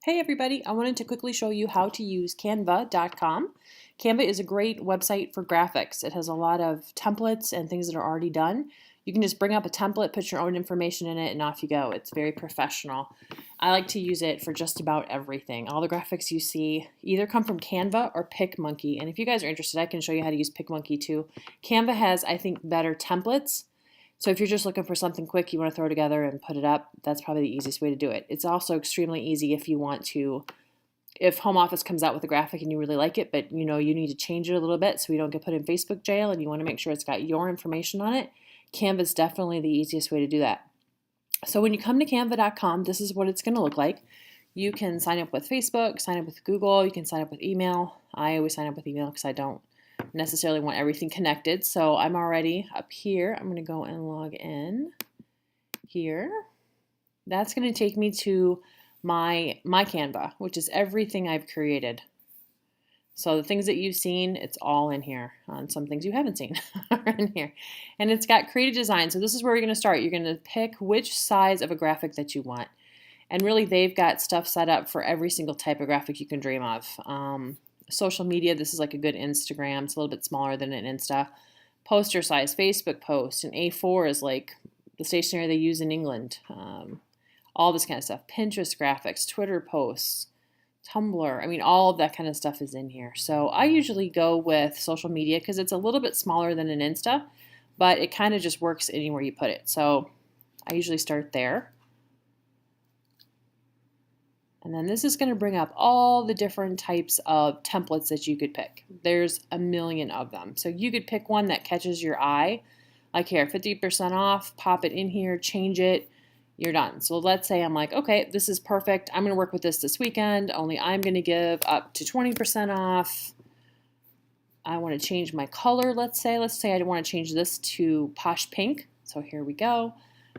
Hey everybody, I wanted to quickly show you how to use Canva.com. Canva is a great website for graphics. It has a lot of templates and things that are already done. You can just bring up a template, put your own information in it, and off you go. It's very professional. I like to use it for just about everything. All the graphics you see either come from Canva or PicMonkey. And if you guys are interested, I can show you how to use PicMonkey too. Canva has, I think, better templates. So if you're just looking for something quick you want to throw together and put it up, that's probably the easiest way to do it. It's also extremely easy if you want to, if home office comes out with a graphic and you really like it, but you need to change it a little bit so we don't get put in Facebook jail and you want to make sure it's got your information on it, Canva is definitely the easiest way to do that. So when you come to canva.com, this is what it's going to look like. You can sign up with Facebook, sign up with Google, you can sign up with email. I always sign up with email because I don't necessarily want everything connected. So I'm already up here. I'm going to go and log in here. That's going to take me to my Canva, which is everything I've created. So the things that you've seen, it's all in here. Some things you haven't seen are in here. And it's got creative design. So this is where you're going to start. You're going to pick which size of a graphic that you want. And really, they've got stuff set up for every single type of graphic you can dream of. Social media, this is like a good Instagram. It's a little bit smaller than an Insta. Poster size, Facebook post. And A4 is like the stationery they use in England. All this kind of stuff. Pinterest graphics, Twitter posts, Tumblr. I mean, all of that kind of stuff is in here. So I usually go with social media because it's a little bit smaller than an Insta, but it kind of just works anywhere you put it. So I usually start there. And then this is going to bring up all the different types of templates that you could pick. There's a million of them. So you could pick one that catches your eye. Like here, 50% off, pop it in here, change it, you're done. So let's say I'm like, okay, this is perfect. I'm going to work with this weekend, only I'm going to give up to 20% off. I want to change my color, let's say. Let's say I want to change this to Posh Pink. So here we go.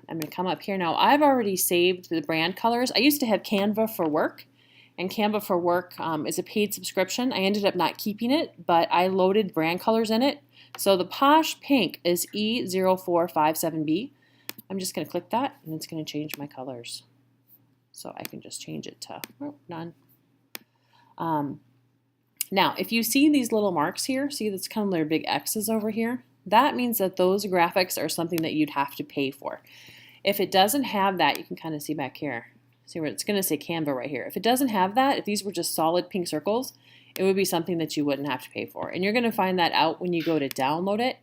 I'm going to come up here. Now, I've already saved the brand colors. I used to have Canva for Work, and Canva for Work is a paid subscription. I ended up not keeping it, but I loaded brand colors in it. So the Posh Pink is E0457B. I'm just going to click that, and it's going to change my colors. So I can just change it to none. Now, if you see these little marks here, see that's kind of their big X's over here? That means that those graphics are something that you'd have to pay for. If it doesn't have that, you can kind of see back here. See where it's going to say Canva right here. If it doesn't have that, if these were just solid pink circles, it would be something that you wouldn't have to pay for. And you're going to find that out when you go to download it.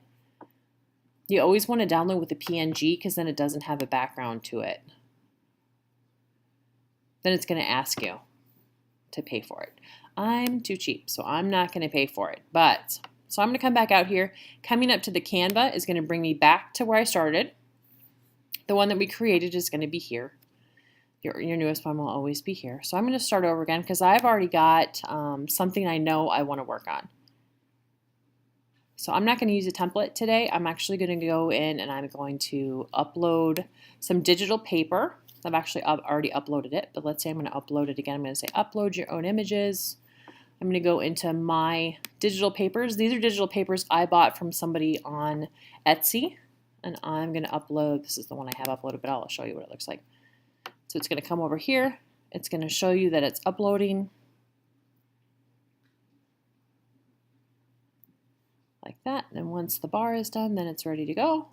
You always want to download with a PNG because then it doesn't have a background to it. Then it's going to ask you to pay for it. I'm too cheap, so I'm not going to pay for it. So I'm going to come back out here. Coming up to the Canva is going to bring me back to where I started. The one that we created is going to be here. Your newest one will always be here. So I'm going to start over again because I've already got something I know I want to work on. So I'm not going to use a template today. I'm actually going to go in and I'm going to upload some digital paper. I've actually already uploaded it, but let's say I'm going to upload it again. I'm going to say upload your own images. I'm going to go into my digital papers. These are digital papers I bought from somebody on Etsy, and I'm going to upload. This is the one I have uploaded, but I'll show you what it looks like. So it's going to come over here. It's going to show you that it's uploading like that. And once the bar is done, then it's ready to go.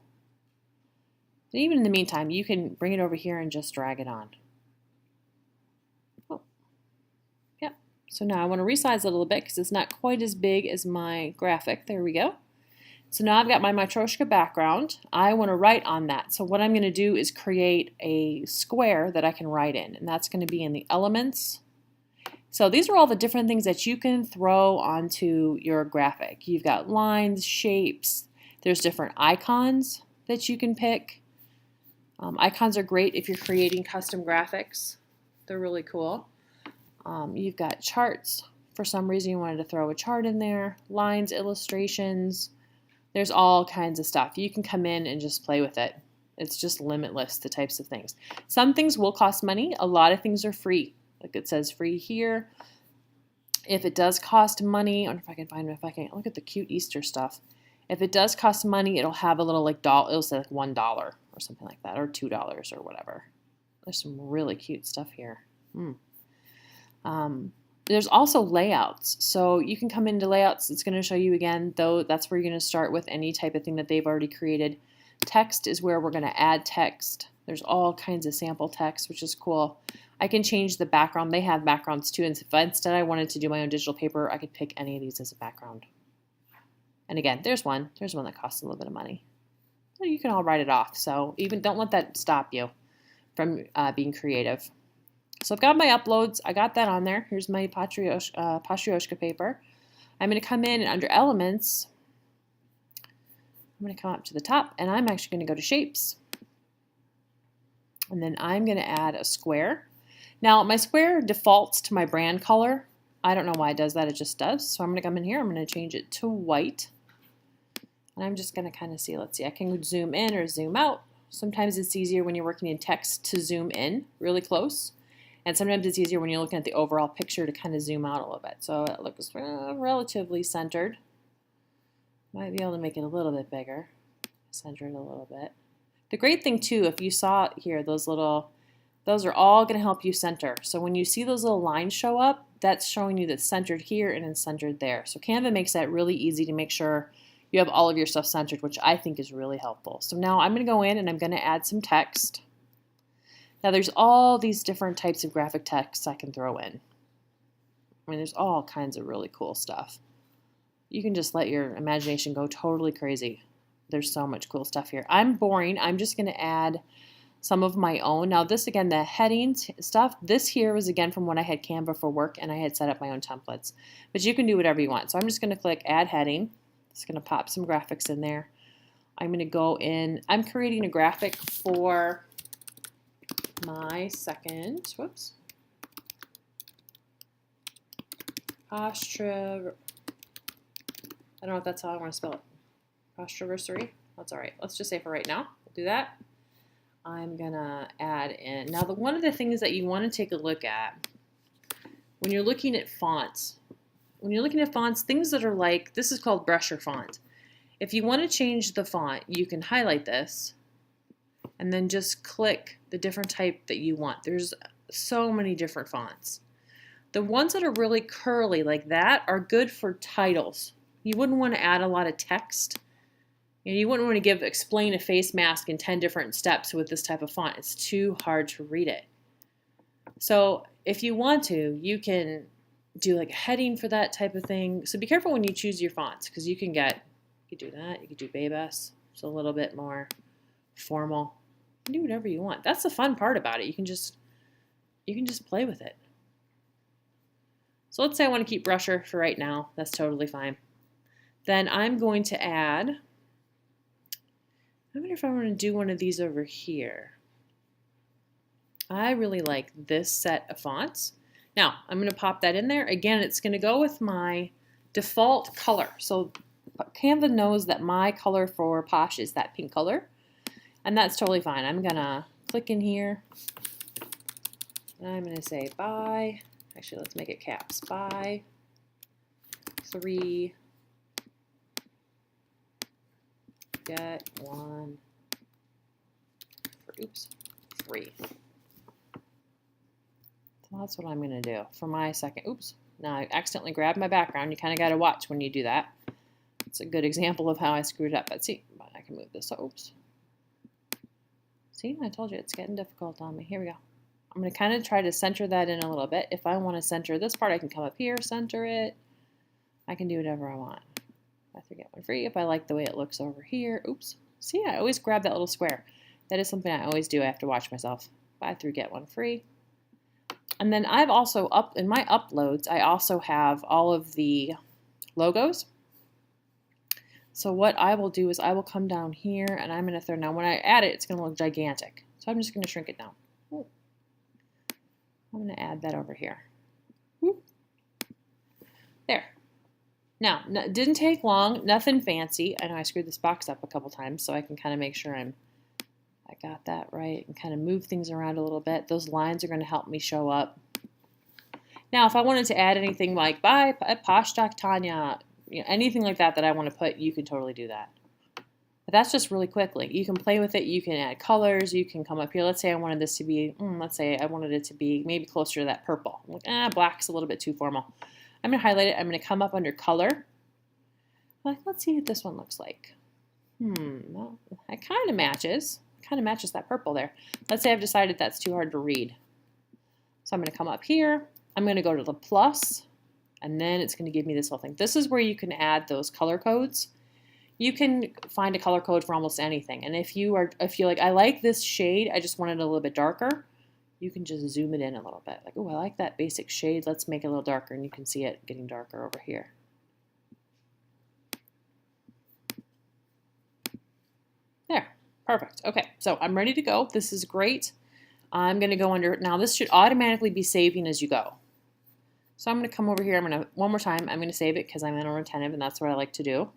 And even in the meantime, you can bring it over here and just drag it on. So now I want to resize it a little bit because it's not quite as big as my graphic. There we go. So now I've got my Matryoshka background. I want to write on that. So what I'm going to do is create a square that I can write in, and that's going to be in the elements. So these are all the different things that you can throw onto your graphic. You've got lines, shapes. There's different icons that you can pick. Icons are great if you're creating custom graphics. They're really cool. You've got charts. For some reason you wanted to throw a chart in there. Lines, illustrations. There's all kinds of stuff. You can come in and just play with it. It's just limitless, the types of things. Some things will cost money. A lot of things are free. Like it says free here. If it does cost money, I wonder if I can find it, if I can look at the cute Easter stuff. If it does cost money, it'll have a little like it'll say like $1 or something like that, or $2 or whatever. There's some really cute stuff here. There's also layouts. So you can come into layouts. It's going to show you again, though that's where you're going to start with any type of thing that they've already created. Text is where we're going to add text. There's all kinds of sample text, which is cool. I can change the background. They have backgrounds too. And if instead I wanted to do my own digital paper, I could pick any of these as a background. And again, there's one that costs a little bit of money. So you can all write it off. So even don't let that stop you from being creative. So I've got my uploads. I got that on there. Here's my Patrioshka paper. I'm going to come in and under Elements, I'm going to come up to the top, and I'm actually going to go to Shapes. And then I'm going to add a square. Now, my square defaults to my brand color. I don't know why it does that. It just does. So I'm going to come in here. I'm going to change it to white. And I'm just going to kind of see. Let's see. I can zoom in or zoom out. Sometimes it's easier when you're working in text to zoom in really close. And sometimes it's easier when you're looking at the overall picture to kind of zoom out a little bit. So it looks relatively centered. Might be able to make it a little bit bigger. Center it a little bit. The great thing too, if you saw here, those are all going to help you center. So when you see those little lines show up, that's showing you that's centered here and it's centered there. So Canva makes that really easy to make sure you have all of your stuff centered, which I think is really helpful. So now I'm going to go in and I'm going to add some text. Now there's all these different types of graphic text I can throw in. I mean, there's all kinds of really cool stuff. You can just let your imagination go totally crazy. There's so much cool stuff here. I'm boring. I'm just going to add some of my own. Now this again, the headings stuff, this here was again from when I had Canva for work and I had set up my own templates. But you can do whatever you want. So I'm just going to click Add Heading. It's going to pop some graphics in there. I'm going to go in. I'm creating a graphic for my second, whoops, Postra, I don't know if that's how I want to spell it. Postraversary. That's all right. Let's just say for right now, we'll do that. I'm going to add in. Now, one of the things that you want to take a look at when you're looking at fonts, things that are like, this is called brusher font. If you want to change the font, you can highlight this and then just click the different type that you want. There's so many different fonts. The ones that are really curly like that are good for titles. You wouldn't want to add a lot of text. You wouldn't want to explain a face mask in 10 different steps with this type of font. It's too hard to read it. So if you want to, you can do like a heading for that type of thing. So be careful when you choose your fonts because you can do that. You can do Babas. It's a little bit more formal. You can do whatever you want. That's the fun part about it. You can just play with it. So let's say I want to keep brusher for right now. That's totally fine. Then I'm going to add, I wonder if I want to do one of these over here. I really like this set of fonts. Now, I'm going to pop that in there. Again, it's going to go with my default color. So Canva knows that my color for Posh is that pink color. And that's totally fine. I'm going to click in here. And I'm going to say buy. Actually, let's make it caps. Buy 3, get 1 for, free. So that's what I'm going to do for my second. Oops. Now I accidentally grabbed my background. You kind of got to watch when you do that. It's a good example of how I screwed up. But see, I can move this. Oops. See, I told you it's getting difficult on me. Here we go. I'm going to kind of try to center that in a little bit. If I want to center this part, I can come up here, center it. I can do whatever I want. I have to get one free if I like the way it looks over here. Oops. See, I always grab that little square. That is something I always do. I have to watch myself. Buy 3, get 1 free. And then I've also, in my uploads, I also have all of the logos. So what I will do is I will come down here and I'm going to throw, now when I add it, it's going to look gigantic. So I'm just going to shrink it down. Ooh. I'm going to add that over here. Ooh. There. Now, it didn't take long, nothing fancy. I know I screwed this box up a couple times so I can kind of make sure I got that right and kind of move things around a little bit. Those lines are going to help me show up. Now, if I wanted to add anything like by Posh Tanya, anything like that I want to put, you can totally do that. But that's just really quickly. You can play with it. You can add colors. You can come up here. Let's say I wanted this to be, let's say I wanted it to be maybe closer to that purple. I'm like, black's a little bit too formal. I'm going to highlight it. I'm going to come up under color. Like, let's see what this one looks like. Well, it kind of matches. Kind of matches that purple there. Let's say I've decided that's too hard to read. So I'm going to come up here. I'm going to go to the plus, and then it's going to give me this whole thing. This is where you can add those color codes. You can find a color code for almost anything. And if you're like, I like this shade, I just want it a little bit darker, you can just zoom it in a little bit. Like, oh, I like that basic shade. Let's make it a little darker, and you can see it getting darker over here. There, perfect. Okay, so I'm ready to go. This is great. I'm going to go under, now this should automatically be saving as you go. So I'm going to come over here. I'm going to, one more time, I'm going to save it because I'm retentive, and that's what I like to do.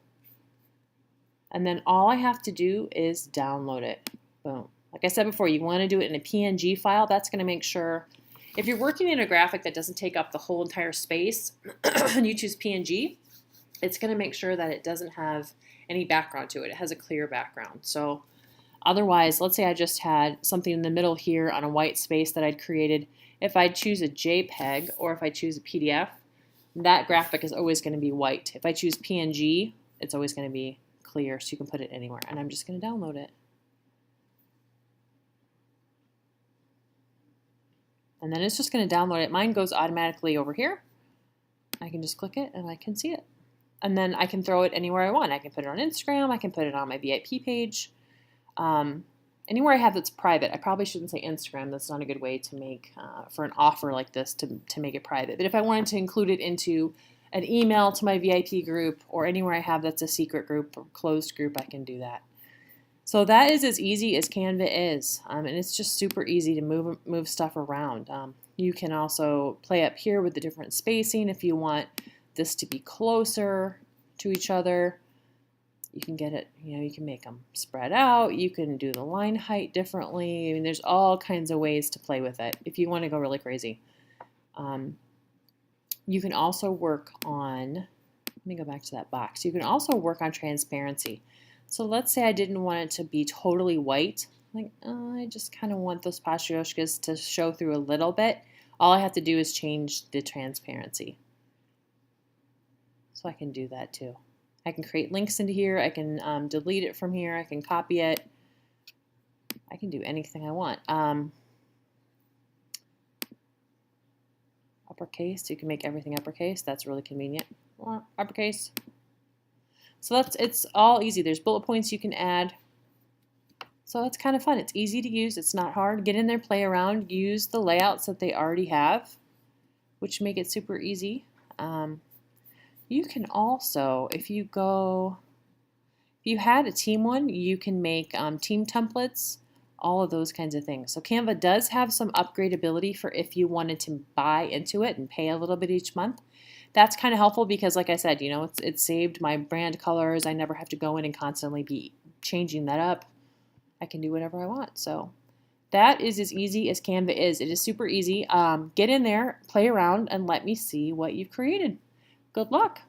And then all I have to do is download it. Boom. Like I said before, you want to do it in a PNG file. That's going to make sure, if you're working in a graphic that doesn't take up the whole entire space and you choose PNG, it's going to make sure that it doesn't have any background to it. It has a clear background. So otherwise, let's say I just had something in the middle here on a white space that I'd created. If I choose a JPEG or if I choose a PDF, that graphic is always going to be white. If I choose PNG, it's always going to be clear, so you can put it anywhere. And I'm just going to download it. And then it's just going to download it. Mine goes automatically over here. I can just click it and I can see it. And then I can throw it anywhere I want. I can put it on Instagram. I can put it on my VIP page. Anywhere I have that's private. I probably shouldn't say Instagram. That's not a good way to make, for an offer like this, to make it private. But if I wanted to include it into an email to my VIP group or anywhere I have that's a secret group or closed group, I can do that. So that is as easy as Canva is, and it's just super easy to move stuff around. You can also play up here with the different spacing if you want this to be closer to each other. You can get it, you can make them spread out. You can do the line height differently. I mean, there's all kinds of ways to play with it if you want to go really crazy. You can also work on, let me go back to that box. You can also work on transparency. So let's say I didn't want it to be totally white. Like, I just kind of want those patrioshkas to show through a little bit. All I have to do is change the transparency. So I can do that too. I can create links into here. I can delete it from here. I can copy it. I can do anything I want. Uppercase, you can make everything uppercase. That's really convenient. Uppercase. So it's all easy. There's bullet points you can add. So it's kind of fun. It's easy to use. It's not hard. Get in there, play around, use the layouts that they already have, which make it super easy. You can also, if you had a team one, you can make team templates, all of those kinds of things. So Canva does have some upgradability for if you wanted to buy into it and pay a little bit each month. That's kind of helpful because, like I said, it's saved my brand colors. I never have to go in and constantly be changing that up. I can do whatever I want. So that is as easy as Canva is. It is super easy. Get in there, play around, and let me see what you've created. Good luck.